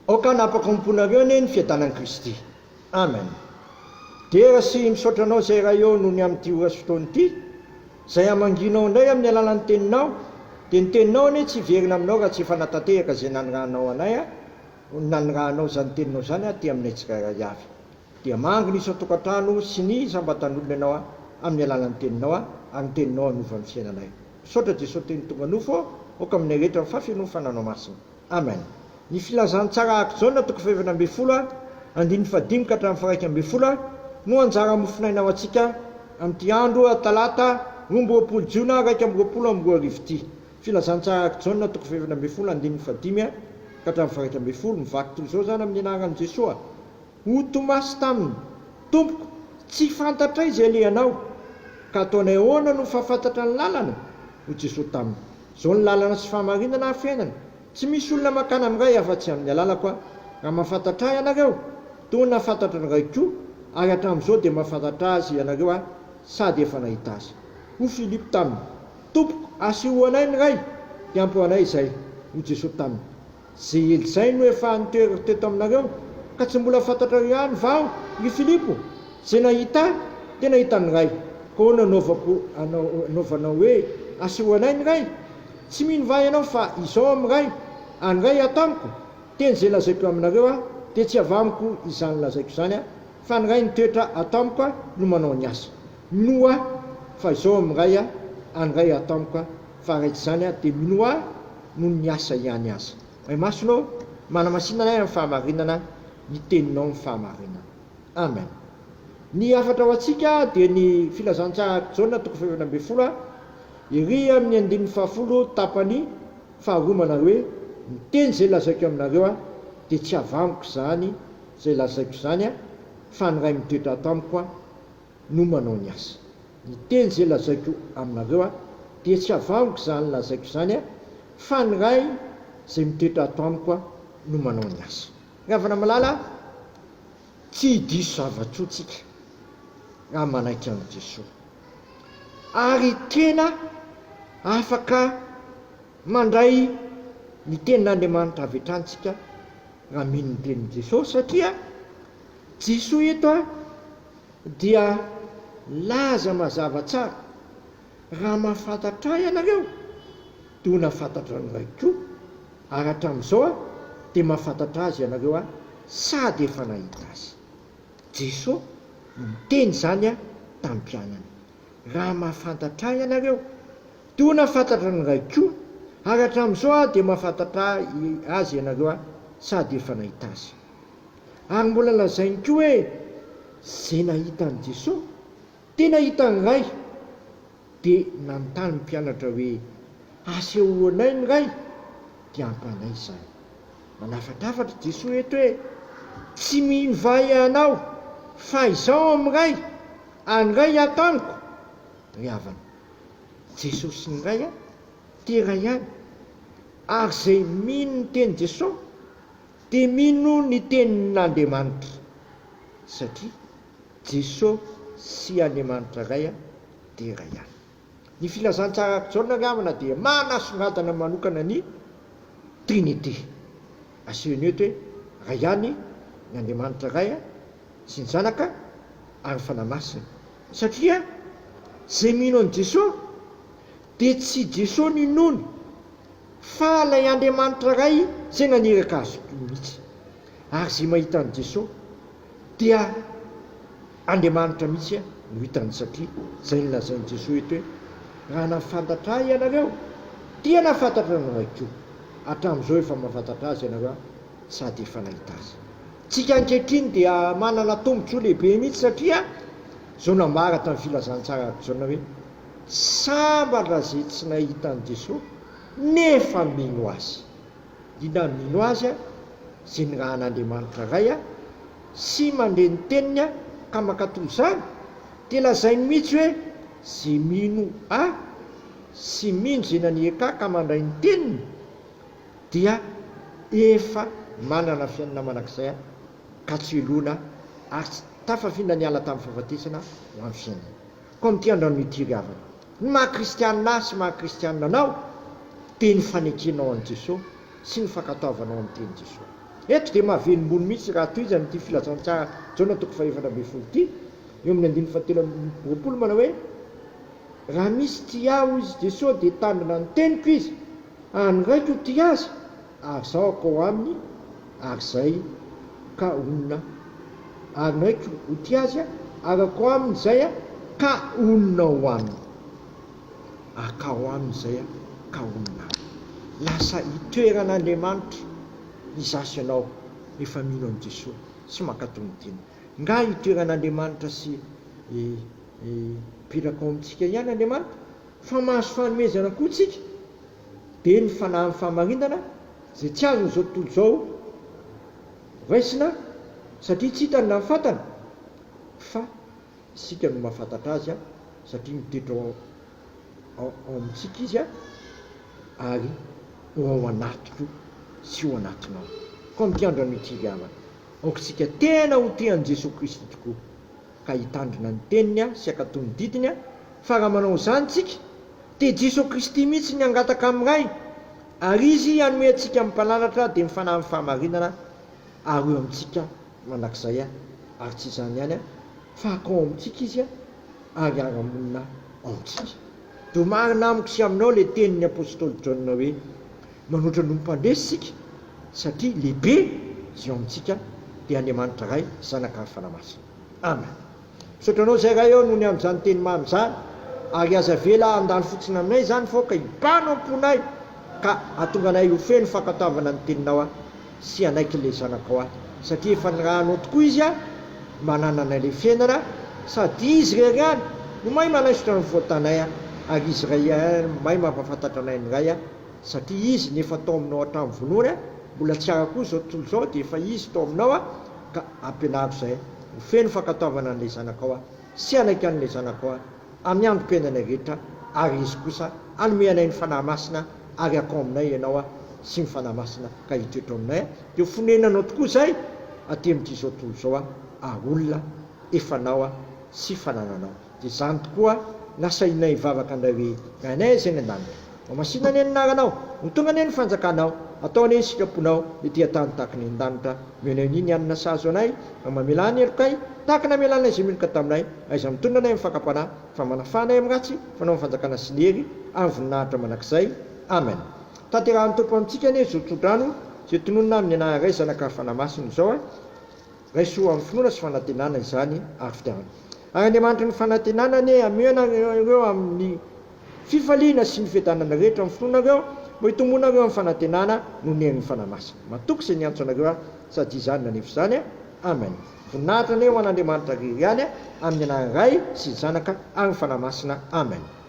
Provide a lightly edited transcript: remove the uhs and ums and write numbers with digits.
Oka napakamponareo ny fiadanan'i Kristy. Amen. Dia sy misaotra anao zay raha eo noho ny amin'ity oras fotoana ity, zay amanginao indray amin'ny alalan'ny teninao, dia ny teninao anie tsy verina aminao raha tsy fanatanteraka zay nanirahanao anay nanirahanao zany teninao zany ty aminay tsirairay avy. Dia mangy ny isan-tokantrano sy ny sambatan'olona ianao amin'ny alalan'ny teninao ary ny teninao hanova amin'ny fiainanay. Misaotra Jesosy teny tonga nofo, oka aminay rehetra ny fafeno fananao masina. Amen. Ny filazantsara Aktsaona 2020 andiny fadimy ka hatramin'ny faraika ambin'ny folo no anjara mofinaina antsika amin'ity andro talata 20 Jiona 2020 ity. Filazantsara Aktsaona 2020 andiny fadimy ka hatramin'ny faraika ambin'ny folo mivaky toy izao zany amin'ny anaran'i Jesosy. Ho Tomasy taminy, tompoko, tsy fantatra izy alehanao, ka ataonay ahoana no fahafantatra ny lalana? Ho Jesosy taminy, zao ny lalana sy fahamarinana ny fiainana. Tsy misy olona makana amin'ray afa-tsy amin'ny alalako aho. Raha mahafantatra ahy ianareo, toy na fantatra ny ray koa, ary hatramin'izao dia mahafantatra azy ianareo sady efa nahita azy. Ho Filipo taminy, tompoko, aseho anay ny ray, dia ampy anay izay. Ho Jesosy taminy, zay ely zay no efa nitoerako teto aminareo, ka tsy mbola fantatra ihany vao ny Filipo, zay nahita dia nahita ny ray. Ka hoana anaovanao hoe aseho anay ny ray? Tsy mino va ianao fa izao amin'ny ray, any ray atamiko, teny zay lazaiko aminareo dia tsy avamiko izany lazaiko zany fa ny ray nitoetra atamiko no manao ny asa. Mino fa izao amin'ny ray any ray atamiko fa raitsy zany dia mino no ny asa ihany aza. Ay masonao manamasinana ay amin'ny fahamarinana, ny teninao ny fahamarinana. Amen. Ny afatra ho antsika dia ny filazantsara Aktsaona 2020 iry amin'ny andin'ny fahafolo tapany faharomana hoe ny teny zay lazaiko aminareo dia tsy avamiko zany zay lazaiko zany fa ny ray mitoetra atamiko no manao ny asa. Ny teny zay lazaiko aminareo dia tsy avamiko zany lazaiko zany fa ny ray zay mitoetra atamiko no manao ny asa. Ravana malala, tsy diso zava-tsotsika raha manaiky amin'ny Jesosy, ary tena afaka mandray ny tenin'Andriamanitra avy hatransika raha mino ny tenin'i Jesosy, satria Jesosy eto dia laza mazava tsara. Raha mahafantatra ianareo, toy na fantatra ny ray koa, ary hatramin'izao dia mahafantatra azy ianareo sady efa nahita azy. Jesosy miteny zany tam-pianany. Raha mahafantatra ianareo, toy na fantatra ny ray koa, ary hatramin'izao dia mahafantatra azy ianareo sady efa nahita azy. Ary mbola lazainy koa hoe zay nahita an' Jesosy, tena hita ny ray, dia nanontany ny mpianatra hoe aseho anay ny ray, dia ampanay izany. Manafatafatra Jesosy eto hoe tsy mino va ianao fa izao amin'ny ray, any ray atamiko. Ry havana, Jesosy sy ny ray tera ihany, ary zay mino ny teny Jesosy dia mino ny tenin'Andriamanitra, satria Jesosy sy Andriamanitra ray tera ihany. Ny filazantsara Aktsaona ry havana dia manasongadana manokana ny Trinité. Asehony eto hoe ray ihany ny Andriamanitra ray sy ny zanaka ary fanahy masina, satria zay mino an' Jesosy dia tsy Jesosy ny nony, fa lay Andriamanitra ray zay naniraka azy mihitsy. Ary zay mahita an' Jesosy dia Andriamanitra mihitsy no hitany, satria zay ny lazain'i Jesosy eto hoe raha nafantatra ahy ianareo dia nafantatra ny ray koa. Hatramin'izao efa mahafantatra azy ianareo sady efa nahita azy. Tsika ankehitriny dia manana tombontsoa lehibe mihitsy, satria zao nambara tamin'ny filazantsara Aktsaona hoe sambatra zay tsy nahita an' Jesosy nefa mino azy. Dina mino azy zay ny raha an'Andriamanitra ray sy mandre ny teniny ka mankatoy zany, dia lazainy mihitsy hoe zay mino sy mino zay naniraka ka mandray ny teniny dia efa manana fiainana manak'izay ka tsy elona ary tafafina niala tamin'ny fahafatesana ho amin'ny fiainana. Ko amin'ity androany ity ry havana, ny maha-kristianina sy maha-kristianina anao dia ny fanekenao an' Jesosy sy ny fankataovanao amin'ny teny Jesosy. eto dia mahavelombony mihitsy raha toy izany ity filazantsara jaona toko faefana amby folo ity eo amin'ny andiny fahatelo amby roapolo manao hoe raha misy ty aho izy dia sao dia tandrina ny teniko izy anraiko ty azy ary zao akao aminy ary zay ka onona ary nraiko ho ty azy ary akao aminy zay ka onona ho aminy aka ho aminy zay ka onona lasa itoeran'Andriamanitra izasy ianao efa mino an' Jesosy sy mankatonontena nga itoeran'Andriamanitra sy piraka ao amintsika ihany Andriamanitra fa mahazo fanomezana koa tsika dia ny fanahy amin'ny fahamarinana zay tsy azo n'izao tontolo izao raisina satria tsy hitany na mifantana fa isika no mahafantatra azy satria mitoetra ao amintsika izy ary ao anatiko sy ao anatinao ko amin'ity androany ity havana aokitsika tena ho tean'i Jesosy Kristy tokoa ka hitandrina ny teniny sy akatony didiny fa raha manao izany tsika dia Jesosy Kristy mihitsy ny angataka amin'ray ary izy hanome antsika mimpalalatra dia mifanahy amin'ny fahamarinana ary eo amintsika manak'izay ary tsy izany ihany fa akao amintsika izy ary aramonina ao amintsika do marina amiko sy aminao le tenin'ny apôstôly Jaona hoe manoatra no mpandresitsika satria lehibe izy ao amintsika dia Andriamanitra ray zanaka ny fanamasina amen misaotranao zay raha eo noho ny amin'izany teny mamy zany ary aza vela andany fotsiny aminay zany foka hibano amponay ka atonga anay ho feno fankatavana ny teninao sy anaiky le zanakao satria efa nirahanao tokoa izy mananana le fiainana sady izy rery no mahay manaisotra ny voatanay ary izy ray mahay mampafantatra anay ny ray satria izy nefa tao aminao hatramin'ny vonoana mbola tsy ara koa zao tontolo zao dia efa izy tao aminao ka ampianariko zay ho feno fankatavana an'le zanakao sy anaiky an'le zanakao amin'ny androm-piainana rehetra ary izy kosa anome anay ny fanahy masina ary akao aminay ianao sy ny fanahy masina ka hitoetra aminay dia fonenanao tokoa zay aty amin'ity zao tontolo zao ary olona efanao sy fanananao dia zany tokoa nasainay hivavaka andray hoe gainay zay ny an-danitra mamasina ny anaranao ho tonga ny ny fanjakanao atao ane ny sitraponao dia tia tany tahaka ny an-danitra menao ny anina sazo anay mamelany erokay tahaka ny amelanay izay miloka taminay aiza mitondra anay mifakampanahy fa manafanay amin'ny ratsy fanao mifanjakana sy ny hery amin'ny voninahitra manak'izay amen tanterahan'ny tompo amintsika anie zao tsodrano zay tononona amin'ny anahy ray zanaka fanamasiny zao raisoa amin'ny finoana sy fanantenana izany ary fitiavana ary Andriamanitra ny fanantenana anie amenareo amin'ny fifaliana sy ny fiadanana rehetra amin'ny finoanareo mbo hitomonareo amin'ny fanantenana no ny fanamasina matoky izay ny antso anareo sady izany nanefa izany amen voninahitra anie ho an'Andriamanitra rery ihany amin'ny anahy ray sy zanaka ary fanamasina amen